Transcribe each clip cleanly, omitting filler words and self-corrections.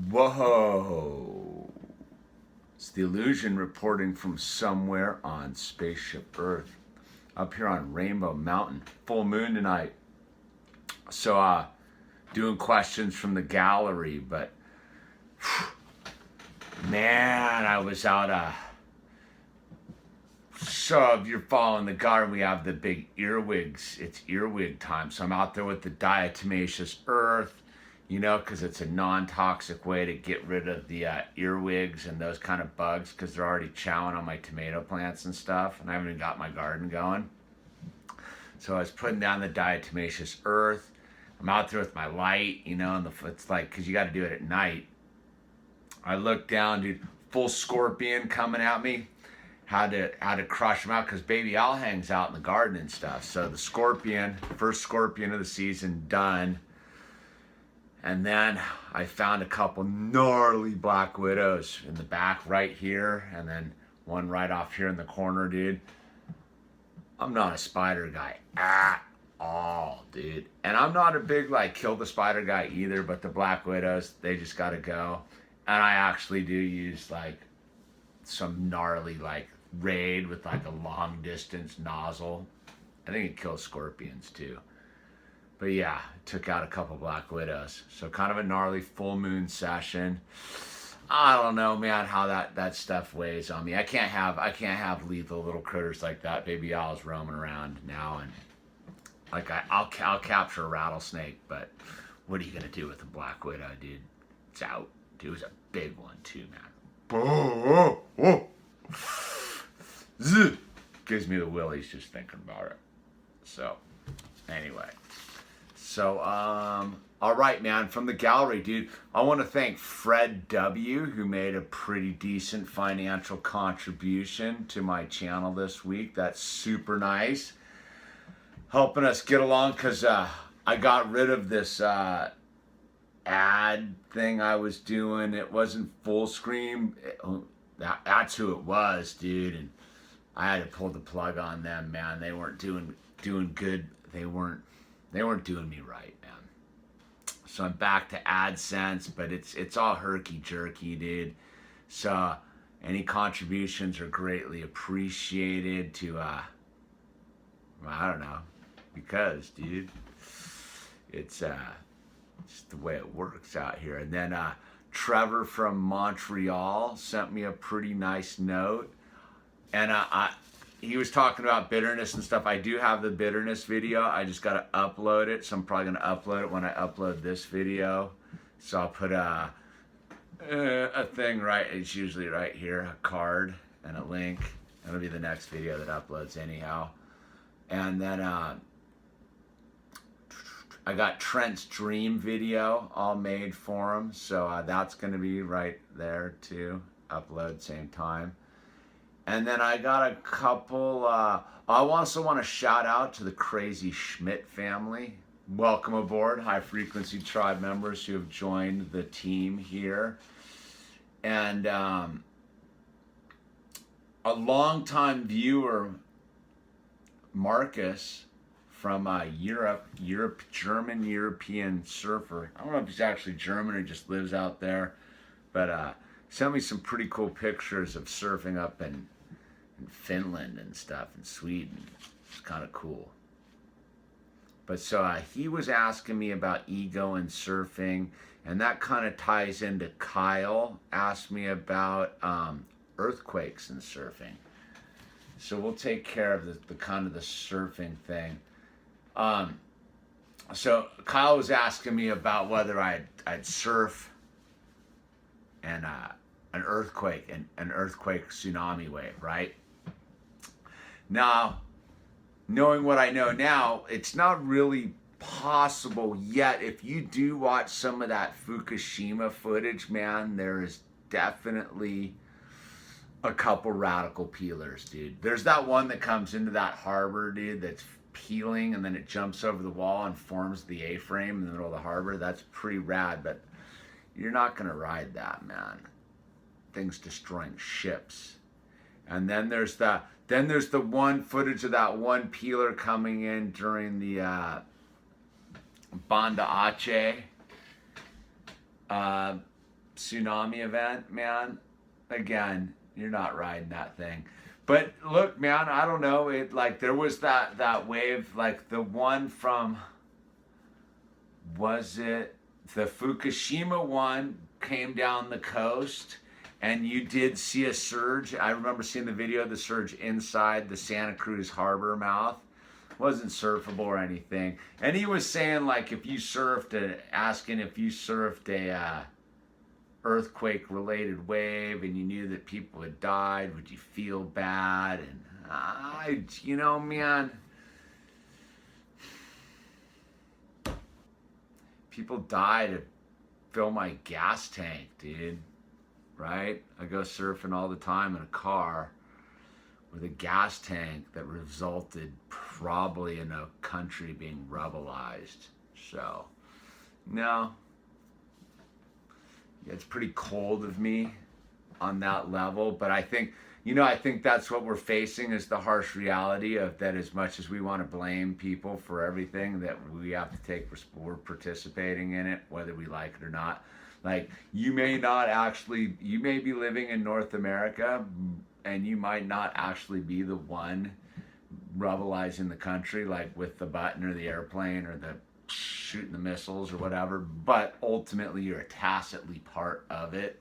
Whoa. It's the Illusion reporting from somewhere on Spaceship Earth. Up here on Rainbow Mountain. Full moon tonight. So, doing questions from the gallery, but man, I was out, so if you're following the garden, we have the big earwigs. It's earwig time. So I'm out there with the diatomaceous earth, you know, because it's a non-toxic way to get rid of the earwigs and those kind of bugs, because they're already chowing on my tomato plants and stuff, and I haven't even got my garden going. So I was putting down the diatomaceous earth. I'm out there with my light, you know, and it's like, because you got to do it at night. I looked down, dude, full scorpion coming at me. Had to crush them out because baby owl hangs out in the garden and stuff. So the scorpion, first scorpion of the season, done. And then I found a couple gnarly black widows in the back right here, and then one right off here in the corner, dude. I'm not a spider guy at all, dude. And I'm not a big, like, kill the spider guy either, but the black widows, they just gotta go. And I actually do use, like, some gnarly, like, raid with like a long distance nozzle. I think it kills scorpions too. But yeah, took out a couple black widows. So kind of a gnarly full moon session. I don't know, man, how that stuff weighs on me. I can't have lethal little critters like that. Baby owls roaming around now, and like I'll capture a rattlesnake, but what are you gonna do with a black widow, dude? It's out. Dude, it was a big one too, man. Oh. Gives me the willies just thinking about it. So, anyway. So, all right, man. From the gallery, dude, I want to thank Fred W., who made a pretty decent financial contribution to my channel this week. That's super nice. Helping us get along, because I got rid of this ad thing I was doing. It wasn't full screen. That's who it was, dude, and I had to pull the plug on them, man. They weren't doing good. They weren't doing me right, man. So I'm back to AdSense, but it's all herky jerky, dude. So any contributions are greatly appreciated to I don't know, because, dude, it's just the way it works out here. And then Trevor from Montreal sent me a pretty nice note, and he was talking about bitterness and stuff. I do have the bitterness video. I just got to upload it, so I'm probably going to upload it when I upload this video. So I'll put a thing right, it's usually right here, a card and a link. That'll be the next video that uploads anyhow. And then I got Trent's dream video all made for him, so that's going to be right there too, upload same time. And then I got a couple, I also want to shout out to the Crazy Schmidt family. Welcome aboard, High Frequency Tribe members who have joined the team here. And a longtime viewer, Marcus, from German European surfer. I don't know if he's actually German or just lives out there, but sent me some pretty cool pictures of surfing up in Finland and stuff, in Sweden. It's kind of cool. But so he was asking me about ego and surfing, and that kind of ties into Kyle asked me about earthquakes and surfing. So we'll take care of the kind of the surfing thing. So Kyle was asking me about whether I'd surf and an earthquake and an earthquake tsunami wave, right? Now, knowing what I know now, it's not really possible yet. If you do watch some of that Fukushima footage, man, there is definitely a couple radical peelers, dude. There's that one that comes into that harbor, dude, that's peeling, and then it jumps over the wall and forms the A-frame in the middle of the harbor. That's pretty rad, but you're not gonna ride that, man. Things destroying ships. And then there's the one footage of that one peeler coming in during the Banda Aceh tsunami event, man, again, you're not riding that thing. But look, man, I don't know. It like there was that wave, like the one from, was it the Fukushima one came down the coast, and you did see a surge. I remember seeing the video of the surge inside the Santa Cruz harbor mouth. Wasn't surfable or anything. And he was saying like if you surfed asking if you surfed a earthquake related wave and you knew that people had died, would you feel bad? And man, people die to fill my gas tank, dude. Right? I go surfing all the time in a car with a gas tank that resulted probably in a country being rebelized. So, no. It's pretty cold of me on that level, but I think, I think that's what we're facing is the harsh reality of that as much as we want to blame people for everything, that we have to take, we're participating in it, whether we like it or not. Like, you may be living in North America, and you might not actually be the one rebelizing the country, like with the button or the airplane or the shooting the missiles or whatever, but ultimately you're tacitly part of it.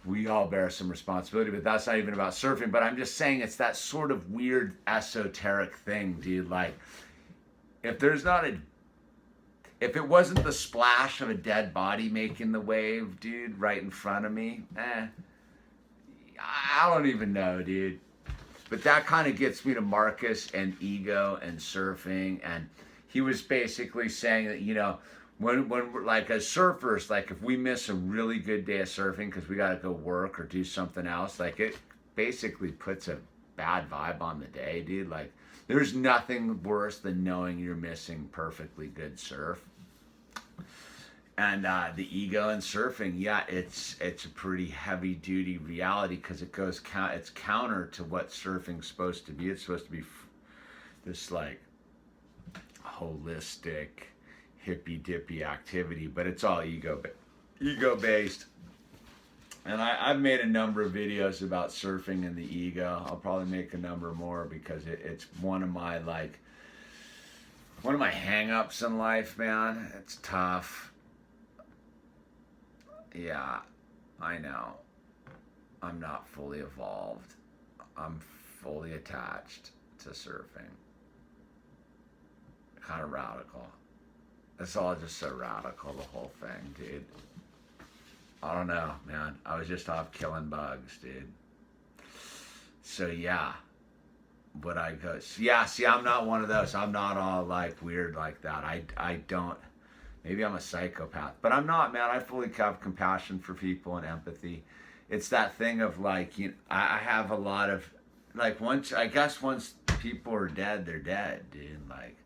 We all bear some responsibility, but that's not even about surfing. But I'm just saying it's that sort of weird esoteric thing, dude. Like, if it wasn't the splash of a dead body making the wave, dude, right in front of me, I don't even know, dude. But that kind of gets me to Marcus and ego and surfing. And he was basically saying that, when we're like as surfers, like if we miss a really good day of surfing because we got to go work or do something else, like it basically puts a bad vibe on the day, dude. Like there's nothing worse than knowing you're missing perfectly good surf. And the ego in surfing, yeah, it's a pretty heavy duty reality because it's counter to what surfing's supposed to be. It's supposed to be this like holistic, hippy dippy activity, but it's all ego based. And I've made a number of videos about surfing and the ego. I'll probably make a number more because it's one of my hang-ups in life, man. It's tough. Yeah, I know. I'm not fully evolved. I'm fully attached to surfing. Kind of radical. It's all just so radical, the whole thing, dude. I don't know, man. I was just off killing bugs, dude. So yeah. Would I go? Yeah, see, I'm not one of those. I'm not all like weird like that. I don't. Maybe I'm a psychopath, but I'm not, man. I fully have compassion for people and empathy. It's that thing of like, I have a lot of, like once people are dead, they're dead, dude. Like,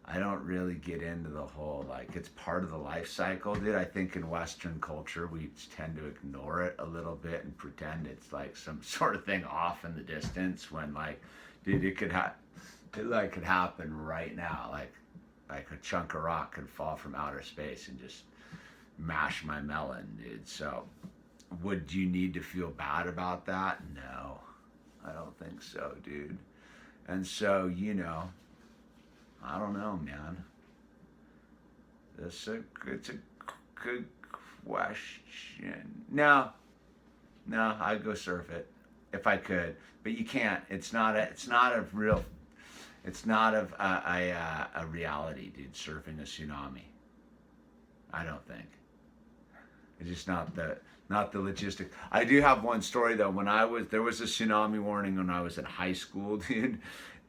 I don't really get into the whole, like, it's part of the life cycle, dude. I think in Western culture, we tend to ignore it a little bit and pretend it's like some sort of thing off in the distance when like, dude, it could happen right now. Like a chunk of rock could fall from outer space and just mash my melon, dude. So would you need to feel bad about that? No, I don't think so, dude. And so, I don't know, man. It's a good question. No, I'd go surf it if I could, but you can't. It's not a reality, dude. Surfing a tsunami. I don't think. It's just not the logistic. I do have one story though. There was a tsunami warning when I was in high school, dude,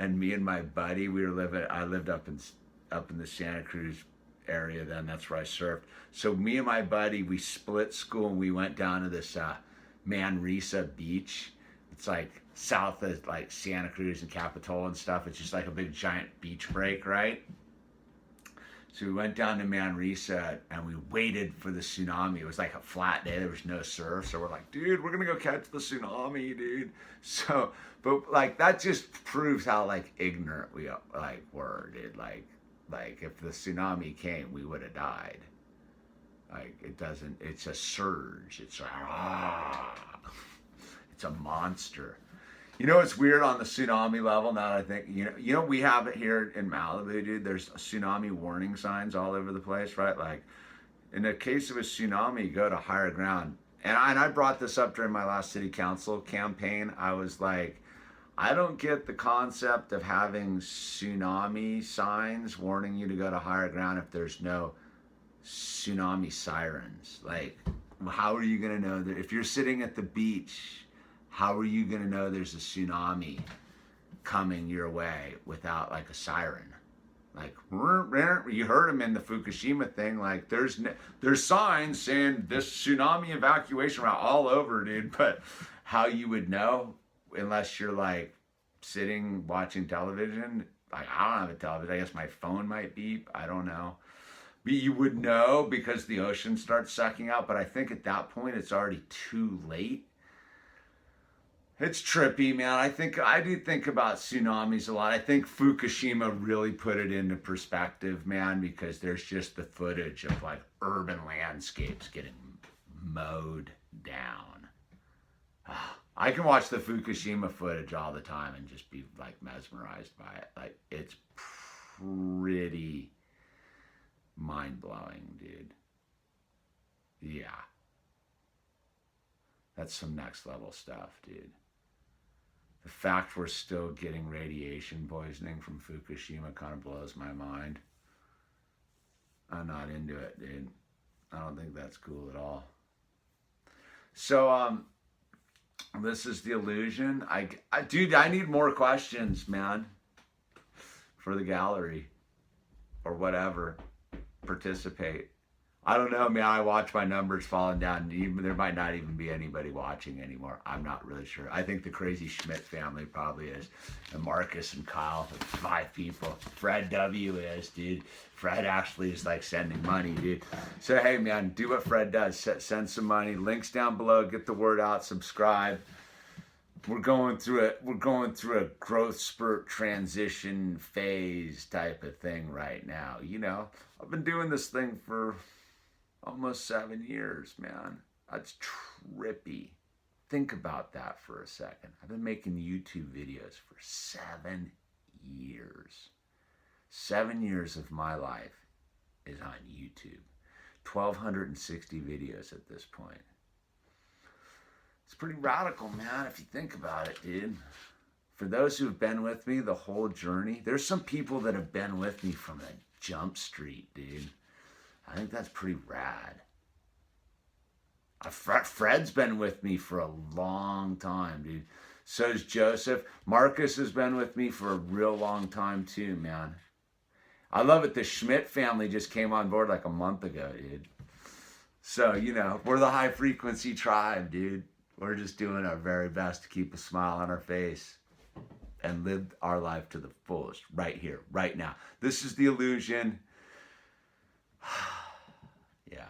and me and my buddy, I lived up in the Santa Cruz area then. That's where I surfed. So me and my buddy, we split school and we went down to this Manresa beach. It's like south of like Santa Cruz and Capitola and stuff. It's just like a big giant beach break, right? So we went down to Manresa and we waited for the tsunami. It was like a flat day. There was no surf. So we're like, dude, we're going to go catch the tsunami, dude. So, but like that just proves how like ignorant we like were, dude. Like if the tsunami came, we would have died. Like it doesn't. It's a surge. It's it's a monster. You know what's weird on the tsunami level? Now that I think, we have it here in Malibu, dude. There's tsunami warning signs all over the place, right? Like, in the case of a tsunami, go to higher ground. And I brought this up during my last city council campaign. I was like, I don't get the concept of having tsunami signs warning you to go to higher ground if there's no tsunami sirens. Like, how are you going to know that if you're sitting at the beach? How are you going to know there's a tsunami coming your way without like a siren? Like, you heard them in the Fukushima thing. Like, there's signs saying this tsunami evacuation route all over, dude. But how you would know unless you're like sitting watching television? Like, I don't have a television. I guess my phone might beep. I don't know. But you would know because the ocean starts sucking out. But I think at that point it's already too late. It's trippy, man. I do think about tsunamis a lot. I think Fukushima really put it into perspective, man, because there's just the footage of like urban landscapes getting mowed down. I can watch the Fukushima footage all the time and just be like mesmerized by it. Like, it's pretty mind-blowing, dude. Yeah. That's some next level stuff, dude. The fact we're still getting radiation poisoning from Fukushima kind of blows my mind. I'm not into it, dude. I don't think that's cool at all. So, this is the illusion. Dude, I need more questions, man, for the gallery or whatever. Participate. I don't know, man. I watch my numbers falling down. There might not even be anybody watching anymore. I'm not really sure. I think the crazy Schmidt family probably is. And Marcus and Kyle, 5 people. Fred W is, dude. Fred actually is like sending money, dude. So, hey, man, do what Fred does. Send some money. Links down below. Get the word out. Subscribe. We're going through a growth spurt transition phase type of thing right now. I've been doing this thing for almost 7 years, man. That's trippy. Think about that for a second. I've been making YouTube videos for 7 years. 7 years of my life is on YouTube. 1,260 videos at this point. It's pretty radical, man, if you think about it, dude. For those who have been with me the whole journey, there's some people that have been with me from the jump street, dude. I think that's pretty rad. Fred's been with me for a long time, dude. So's Joseph. Marcus has been with me for a real long time too, man. I love it. The Schmidt family just came on board like a month ago, dude. So, we're the high frequency tribe, dude. We're just doing our very best to keep a smile on our face and live our life to the fullest right here, right now. This is the illusion. Yeah.